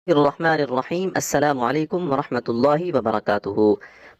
الرحمن الرحیم السلام علیکم ورحمۃ اللہ وبرکاتہ۔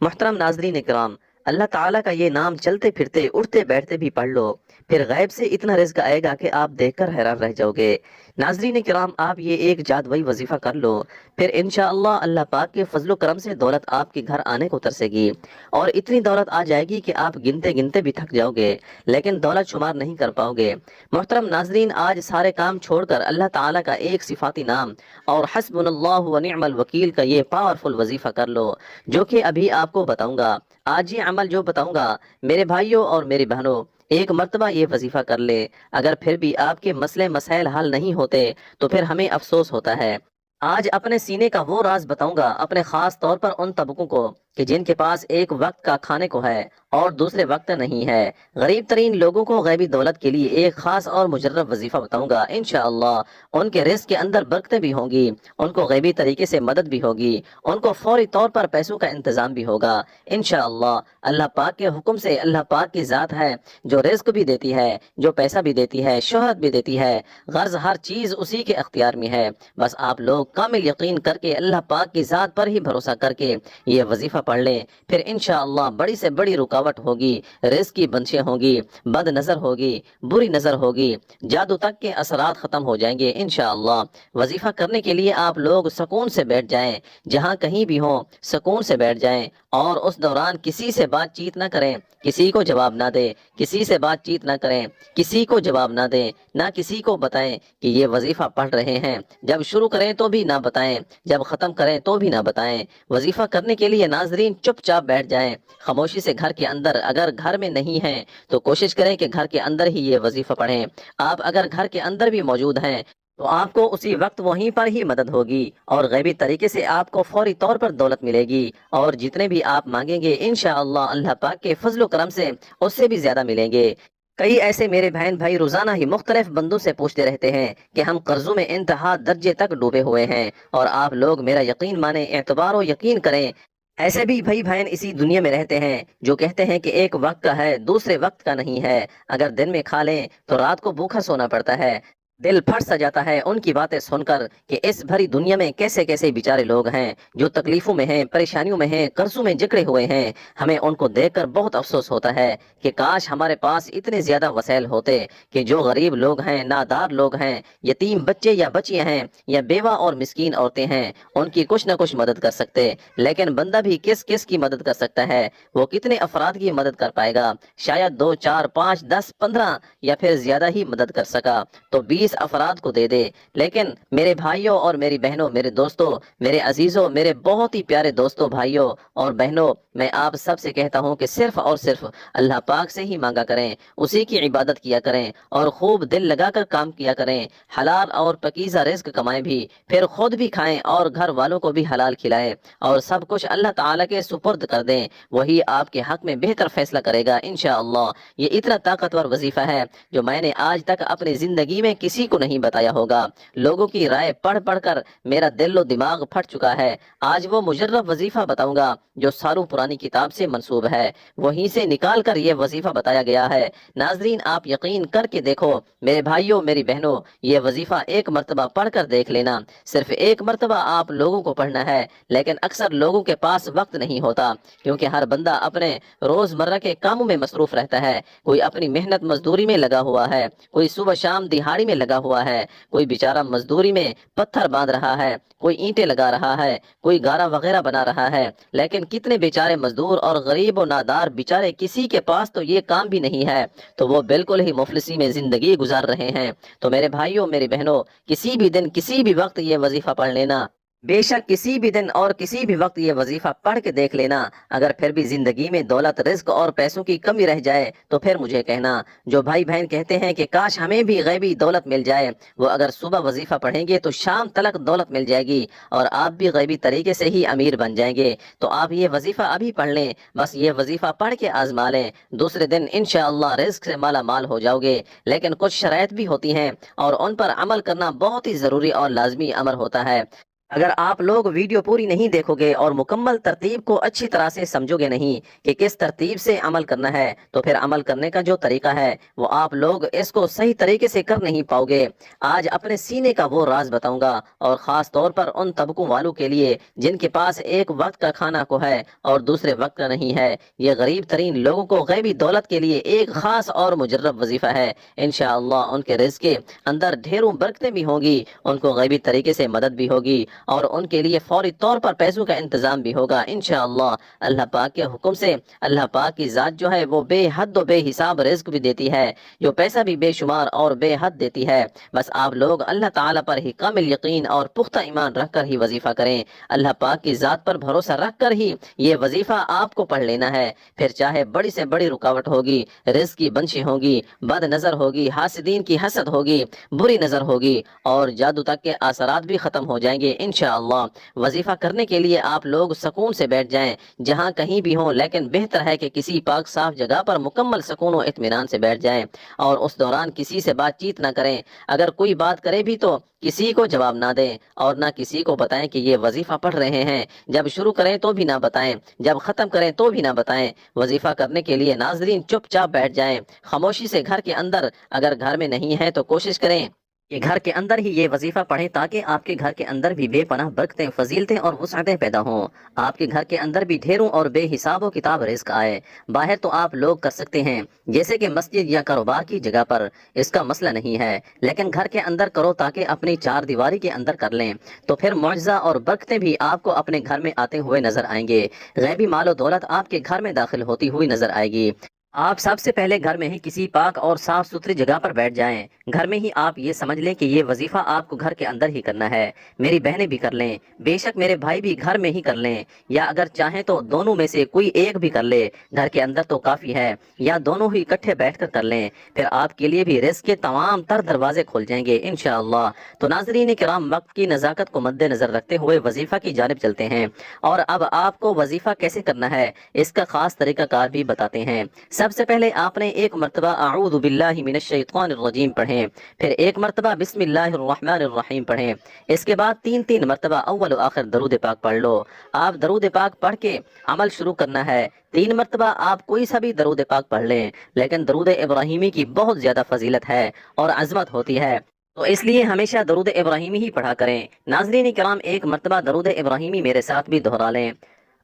محترم ناظرین کرام، اللہ تعالیٰ کا یہ نام چلتے پھرتے اٹھتے بیٹھتے بھی پڑھ لو، پھر غیب سے اتنا رزق آئے گا کہ آپ دیکھ کر حیران رہ جاؤ گے۔ ناظرین کرام، آپ یہ ایک جادوئی وظیفہ کر لو، پھر انشاءاللہ اللہ پاک کے فضل و کرم سے دولت آپ کے گھر آنے کو ترسے گی، اور اتنی دولت آ جائے گی کہ آپ گنتے گنتے بھی تھک جاؤ گے لیکن دولت شمار نہیں کر پاؤ گے۔ محترم ناظرین، آج سارے کام چھوڑ کر اللہ تعالیٰ کا ایک صفاتی نام اور حسبنا اللہ و نعم الوکیل کا یہ پاورفل وظیفہ کر لو، جو کہ ابھی آپ کو بتاؤں گا۔ آج یہ عمل جو بتاؤں گا میرے بھائیوں اور میری بہنوں، ایک مرتبہ یہ وظیفہ کر لے، اگر پھر بھی آپ کے مسئلے مسائل حل نہیں ہوتے تو پھر ہمیں افسوس ہوتا ہے۔ آج اپنے سینے کا وہ راز بتاؤں گا، اپنے خاص طور پر ان طبقوں کو کہ جن کے پاس ایک وقت کا کھانے کو ہے اور دوسرے وقت نہیں ہے۔ غریب ترین لوگوں کو غیبی دولت کے لیے ایک خاص اور مجرب وظیفہ بتاؤں گا انشاءاللہ۔ ان کے رزق کے اندر برکتیں بھی ہوں گی، ان کو غیبی طریقے سے مدد بھی ہوگی، ان کو فوری طور پر پیسوں کا انتظام بھی ہوگا انشاءاللہ۔ اللہ پاک کے حکم سے، اللہ پاک کی ذات ہے جو رزق بھی دیتی ہے، جو پیسہ بھی دیتی ہے، شہرت بھی دیتی ہے، غرض ہر چیز اسی کے اختیار میں ہے۔ بس آپ لوگ کامل یقین کر کے اللہ پاک کی ذات پر ہی بھروسہ کر کے یہ وظیفہ پڑھ لیں، پھر انشاءاللہ بڑی سے بڑی رکاوٹ ہوگی، رزق کی بندشیں ہوگی، بد نظر ہوگی، بری نظر ہوگی، جادو تک کے اثرات ختم ہو جائیں گے انشاءاللہ۔ وظیفہ کرنے کے لیے آپ لوگ سکون سے بیٹھ جائیں، جہاں کہیں بھی ہوں سکون سے بیٹھ جائیں، اور اس دوران کسی سے بات چیت نہ کریں، کسی کو جواب نہ دیں، کسی سے بات چیت نہ کریں، کسی کو جواب نہ دیں، نہ کسی کو بتائیں کہ یہ وظیفہ پڑھ رہے ہیں۔ جب شروع کریں تو بھی نہ بتائیں، جب ختم کریں تو بھی نہ بتائیں۔ وظیفہ کرنے کے لیے ناظرین چپ چاپ بیٹھ جائیں خاموشی سے گھر کے اندر۔ اگر گھر میں نہیں ہیں تو کوشش کریں کہ گھر کے اندر ہی یہ وظیفہ پڑھیں۔ آپ اگر گھر کے اندر بھی موجود ہیں تو آپ کو اسی وقت وہیں پر ہی مدد ہوگی، اور غیبی طریقے سے آپ کو فوری طور پر دولت ملے گی، اور جتنے بھی آپ مانگیں گے انشاءاللہ اللہ پاک کے فضل و کرم سے اس سے بھی زیادہ ملیں گے۔ کئی ایسے میرے بہن بھائی روزانہ ہی مختلف بندوں سے پوچھتے رہتے ہیں کہ ہم قرضوں میں انتہا درجے تک ڈوبے ہوئے ہیں، اور آپ لوگ میرا یقین مانیں، اعتبار و یقین کریں۔ ایسے بھی بھائی بہن اسی دنیا میں رہتے ہیں جو کہتے ہیں کہ ایک وقت کا ہے دوسرے وقت کا نہیں ہے، اگر دن میں کھا لیں تو رات کو بھوکا سونا پڑتا ہے۔ دل پھٹ سا جاتا ہے ان کی باتیں سن کر کہ اس بھری دنیا میں کیسے کیسے بیچارے لوگ ہیں جو تکلیفوں میں ہیں، پریشانیوں میں ہیں، قرضوں میں جکڑے ہوئے ہیں۔ ہمیں ان کو دیکھ کر بہت افسوس ہوتا ہے کہ کاش ہمارے پاس اتنے زیادہ وسائل ہوتے کہ جو غریب لوگ ہیں، نادار لوگ ہیں، یتیم بچے یا بچیاں ہیں، یا بیوہ اور مسکین عورتیں ہیں، ان کی کچھ نہ کچھ مدد کر سکتے۔ لیکن بندہ بھی کس کس کی مدد کر سکتا ہے؟ وہ کتنے افراد کی مدد کر پائے گا؟ شاید 2 4 5 10 15 یا پھر زیادہ ہی مدد کر سکا تو 20 افراد کو دے دے۔ لیکن میرے بھائیوں اور میری بہنوں، میرے دوستوں، میرے عزیزوں، میرے بہت ہی پیارے دوستوں، بھائیوں اور بہنوں، میں آپ سب سے کہتا ہوں کہ صرف اور صرف اللہ پاک سے ہی مانگا کریں، اسی کی عبادت کیا کریں، اور خوب دل لگا کر کام کیا کریں، حلال اور پاکیزہ رزق کمائیں بھی، پھر خود بھی کھائیں اور گھر والوں کو بھی حلال کھلائیں، اور سب کچھ اللہ تعالیٰ کے سپرد کر دیں، وہی آپ کے حق میں بہتر فیصلہ کرے گا انشاءاللہ۔ یہ اتنا طاقتور وظیفہ ہے جو میں نے آج تک اپنی زندگی میں کسی کو نہیں بتایا ہوگا۔ لوگوں کی رائے پڑھ پڑھ کر میرا دل و دماغ پھٹ چکا ہے۔ آج وہ مجرب وظیفہ بتاؤں گا جو سالوں پرانی کتاب سے منسوب ہے، وہیں سے نکال کر یہ وظیفہ بتایا گیا ہے۔ ناظرین، آپ یقین کر کے دیکھو میرے بھائیوں، میری بہنوں، یہ وظیفہ ایک مرتبہ پڑھ کر دیکھ لینا۔ صرف ایک مرتبہ آپ لوگوں کو پڑھنا ہے، لیکن اکثر لوگوں کے پاس وقت نہیں ہوتا، کیونکہ ہر بندہ اپنے روزمرہ کے کاموں میں مصروف رہتا ہے۔ کوئی اپنی محنت مزدوری میں لگا ہوا ہے، کوئی صبح شام دہاڑی میں لگا ہوا ہے، کوئی بیچارہ مزدوری میں پتھر باندھ رہا ہے، کوئی اینٹیں لگا رہا ہے، کوئی گارا وغیرہ بنا رہا ہے۔ لیکن کتنے بیچارے مزدور اور غریب و نادار بیچارے کسی کے پاس تو یہ کام بھی نہیں ہے، تو وہ بالکل ہی مفلسی میں زندگی گزار رہے ہیں۔ تو میرے بھائیوں، میری بہنوں، کسی بھی دن کسی بھی وقت یہ وظیفہ پڑھ لینا، بے شک کسی بھی دن اور کسی بھی وقت یہ وظیفہ پڑھ کے دیکھ لینا۔ اگر پھر بھی زندگی میں دولت، رزق اور پیسوں کی کمی رہ جائے تو پھر مجھے کہنا۔ جو بھائی بہن کہتے ہیں کہ کاش ہمیں بھی غیبی دولت مل جائے، وہ اگر صبح وظیفہ پڑھیں گے تو شام تلک دولت مل جائے گی، اور آپ بھی غیبی طریقے سے ہی امیر بن جائیں گے۔ تو آپ یہ وظیفہ ابھی پڑھ لیں، بس یہ وظیفہ پڑھ کے آزما لیں، دوسرے دن انشاءاللہ رزق سے مالا مال ہو جاؤ گے۔ لیکن کچھ شرائط بھی ہوتی ہیں اور ان پر عمل کرنا بہت ہی ضروری اور لازمی امر ہوتا ہے۔ اگر آپ لوگ ویڈیو پوری نہیں دیکھو گے اور مکمل ترتیب کو اچھی طرح سے سمجھو گے نہیں کہ کس ترتیب سے عمل کرنا ہے، تو پھر عمل کرنے کا جو طریقہ ہے وہ آپ لوگ اس کو صحیح طریقے سے کر نہیں پاؤ گے۔ آج اپنے سینے کا وہ راز بتاؤں گا، اور خاص طور پر ان طبقوں والوں کے لیے جن کے پاس ایک وقت کا کھانا کو ہے اور دوسرے وقت کا نہیں ہے۔ یہ غریب ترین لوگوں کو غیبی دولت کے لیے ایک خاص اور مجرب وظیفہ ہے۔ انشاءاللہ ان کے رزق کے اندر ڈھیروں برکتیں بھی ہوں گی، ان کو غیبی طریقے سے مدد بھی ہوگی، اور ان کے لیے فوری طور پر پیسوں کا انتظام بھی ہوگا انشاءاللہ۔ اللہ پاک کے حکم سے اللہ پاک کی ذات جو ہے وہ بے حد و بے حساب رزق بھی دیتی ہے، جو پیسہ بھی بے شمار اور بے حد دیتی ہے۔ بس آپ لوگ اللہ تعالیٰ پر ہی کامل یقین اور پختہ ایمان رکھ کر ہی وظیفہ کریں۔ اللہ پاک کی ذات پر بھروسہ رکھ کر ہی یہ وظیفہ آپ کو پڑھ لینا ہے۔ پھر چاہے بڑی سے بڑی رکاوٹ ہوگی، رزق کی بنشیں ہوگی، بد نظر ہوگی، حاسدین کی حسد ہوگی، بری نظر ہوگی، اور جادو تک کے اثرات بھی ختم ہو جائیں گے انشاءاللہ۔ وظیفہ کرنے کے لیے آپ لوگ سکون سے بیٹھ جائیں، جہاں کہیں بھی ہوں، لیکن بہتر ہے کہ کسی پاک صاف جگہ پر مکمل سکون و اطمینان سے بیٹھ جائیں، اور اس دوران کسی سے بات چیت نہ کریں۔ اگر کوئی بات کرے بھی تو کسی کو جواب نہ دیں، اور نہ کسی کو بتائیں کہ یہ وظیفہ پڑھ رہے ہیں۔ جب شروع کریں تو بھی نہ بتائیں، جب ختم کریں تو بھی نہ بتائیں۔ وظیفہ کرنے کے لیے ناظرین چپ چاپ بیٹھ جائیں خاموشی سے گھر کے اندر۔ اگر گھر میں نہیں ہے تو کوشش کریں کہ گھر کے اندر ہی یہ وظیفہ پڑھیں، تاکہ آپ کے گھر کے اندر بھی بے پناہ برکتیں، فضیلتیں اور وسعتیں پیدا ہوں۔ آپ کے گھر کے اندر بھی ڈھیروں اور بے حساب و کتاب رزق آئے۔ باہر تو آپ لوگ کر سکتے ہیں، جیسے کہ مسجد یا کاروبار کی جگہ پر، اس کا مسئلہ نہیں ہے، لیکن گھر کے اندر کرو تاکہ اپنی چار دیواری کے اندر کر لیں، تو پھر معجزہ اور برکتیں بھی آپ کو اپنے گھر میں آتے ہوئے نظر آئیں گے۔ غیبی مال و دولت آپ کے گھر میں داخل ہوتی ہوئی نظر آئے گی۔ آپ سب سے پہلے گھر میں ہی کسی پاک اور صاف ستھری جگہ پر بیٹھ جائیں۔ گھر میں ہی آپ یہ سمجھ لیں کہ یہ وظیفہ آپ کو گھر کے اندر ہی کرنا ہے۔ میری بہنیں بھی کر لیں، بے شک میرے بھائی بھی گھر میں ہی کر لیں، یا اگر چاہیں تو دونوں میں سے کوئی ایک بھی کر لے، گھر کے اندر تو کافی ہے، یا دونوں ہی اکٹھے بیٹھ کر لیں۔ پھر آپ کے لیے بھی رزق کے تمام تر دروازے کھل جائیں گے انشاءاللہ۔ تو ناظرین کرام، وقت کی نزاکت کو مد نظر رکھتے ہوئے وظیفہ کی جانب چلتے ہیں، اور اب آپ کو وظیفہ کیسے کرنا ہے اس کا خاص طریقہ کار بھی بتاتے ہیں۔ سب سے پہلے آپ نے ایک مرتبہ اعوذ باللہ من الشیطان الرجیم پڑھیں، پھر ایک مرتبہ بسم اللہ الرحمن الرحیم پڑھیں، اس کے بعد تین مرتبہ اول و آخر درود پاک پڑھ لو۔ آپ درود پاک پڑھ کے عمل شروع کرنا ہے۔ 3 مرتبہ آپ کوئی سا بھی درود پاک پڑھ لیں، لیکن درود ابراہیمی کی بہت زیادہ فضیلت ہے اور عظمت ہوتی ہے، تو اس لیے ہمیشہ درود ابراہیمی ہی پڑھا کریں۔ ناظرین کرام، ایک مرتبہ درود ابراہیمی میرے ساتھ بھی دہرا لیں۔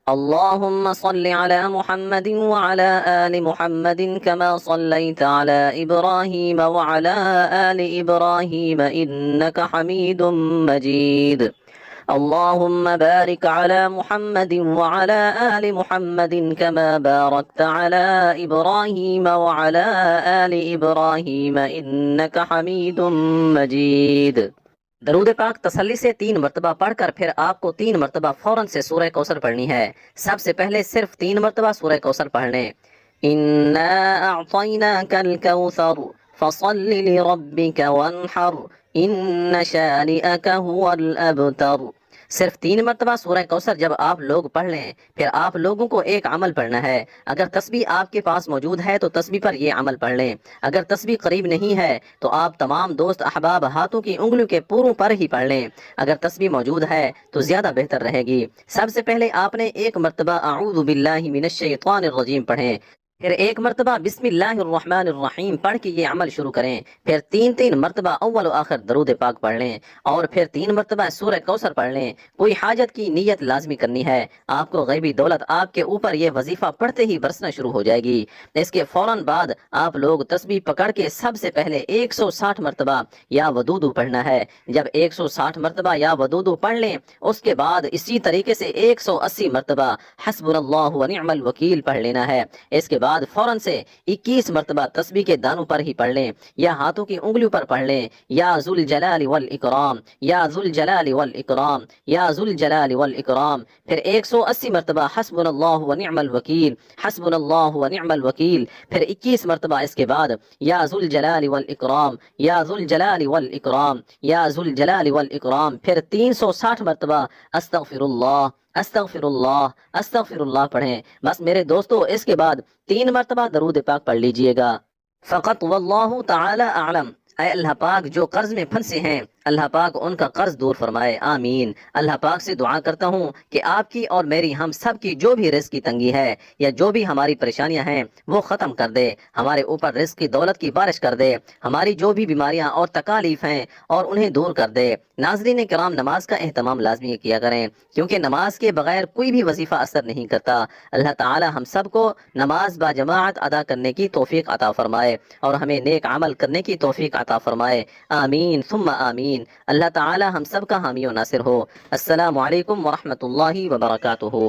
اللهم صل على محمد وعلى آل محمد كما صليت على إبراهيم وعلى آل إبراهيم إنك حميد مجيد. اللهم بارك على محمد وعلى آل محمد كما باركت على إبراهيم وعلى آل إبراهيم إنك حميد مجيد. درود پاک تسلی سے 3 مرتبہ پڑھ کر پھر آپ کو 3 مرتبہ فوراً سے سورہ کوثر پڑھنی ہے۔ سب سے پہلے صرف 3 مرتبہ سورہ کوثر پڑھ لیں۔ اِنَّا أَعْطَيْنَاكَ الْكَوْثَرَ فَصَلِّ لِرَبِّكَ وَانْحَرْ إِنَّ شَانِئَكَ هُوَ الْأَبْتَرُ۔ صرف 3 مرتبہ سورہ کوثر جب آپ لوگ پڑھ لیں، پھر آپ لوگوں کو ایک عمل پڑھنا ہے۔ اگر تسبیح آپ کے پاس موجود ہے تو تسبیح پر یہ عمل پڑھ لیں، اگر تسبیح قریب نہیں ہے تو آپ تمام دوست احباب ہاتھوں کی انگلیوں کے پوروں پر ہی پڑھ لیں، اگر تسبیح موجود ہے تو زیادہ بہتر رہے گی۔ سب سے پہلے آپ نے 1 مرتبہ اعوذ باللہ من الشیطان الرجیم پڑھیں، پھر 1 مرتبہ بسم اللہ الرحمن الرحیم پڑھ کے یہ عمل شروع کریں، پھر 3 مرتبہ اول و آخر درود پاک پڑھ لیں، اور پھر 3 مرتبہ سورہ کوثر پڑھ لیں۔ کوئی حاجت کی نیت لازمی کرنی ہے، آپ کو غیبی دولت آپ کے اوپر یہ وظیفہ پڑھتے ہی برسنا شروع ہو جائے گی۔ اس کے فوراً بعد آپ لوگ تسبیح پکڑ کے سب سے پہلے 160 مرتبہ یا ودودو پڑھنا ہے۔ جب 160 مرتبہ یا ودودو پڑھ لیں، اس کے بعد اسی طریقے سے 180 مرتبہ حسبنا اللہ ونعم الوکیل پڑھ لینا ہے۔ اس کے بعد فوراً سے 21 مرتبہ تسبیح کے دانوں پر ہی پڑھ لیں، یا ہاتھوں کی انگلیوں پر پڑھ لیں، یا ذو الجلال والاکرام، یا ذو الجلال والاکرام، یا ذو الجلال والاکرام۔ پھر 180 مرتبہ حسبنا اللہ ونعم الوکیل، حسبنا اللہ ونعم الوکیل۔ پھر 21 مرتبہ اس کے بعد یا ذو الجلال والاکرام، یا ذو الجلال والاکرام، یا ذو الجلال والاکرام۔ پھر 360 مرتبہ استغفر اللہ، استغفر اللہ، استغفر اللہ پڑھیں۔ بس میرے دوستو، اس کے بعد 3 مرتبہ درود پاک پڑھ لیجئے گا۔ فقط واللہ تعالی اعلم۔ اے اللہ پاک جو قرض میں پھنسے ہیں اللہ پاک ان کا قرض دور فرمائے، آمین۔ اللہ پاک سے دعا کرتا ہوں کہ آپ کی اور میری ہم سب کی جو بھی رزق کی تنگی ہے یا جو بھی ہماری پریشانیاں ہیں وہ ختم کر دے، ہمارے اوپر رزق کی دولت کی بارش کر دے، ہماری جو بھی بیماریاں اور تکالیف ہیں اور انہیں دور کر دے۔ ناظرین کرام، نماز کا اہتمام لازمی کیا کریں، کیونکہ نماز کے بغیر کوئی بھی وظیفہ اثر نہیں کرتا۔ اللہ تعالی ہم سب کو نماز با جماعت ادا کرنے کی توفیق عطا فرمائے اور ہمیں نیک عمل کرنے کی توفیق عطا فرمائے، آمین ثم آمین۔ اللہ تعالی ہم سب کا حامی و ناصر ہو۔ السلام علیکم ورحمۃ اللہ وبرکاتہ۔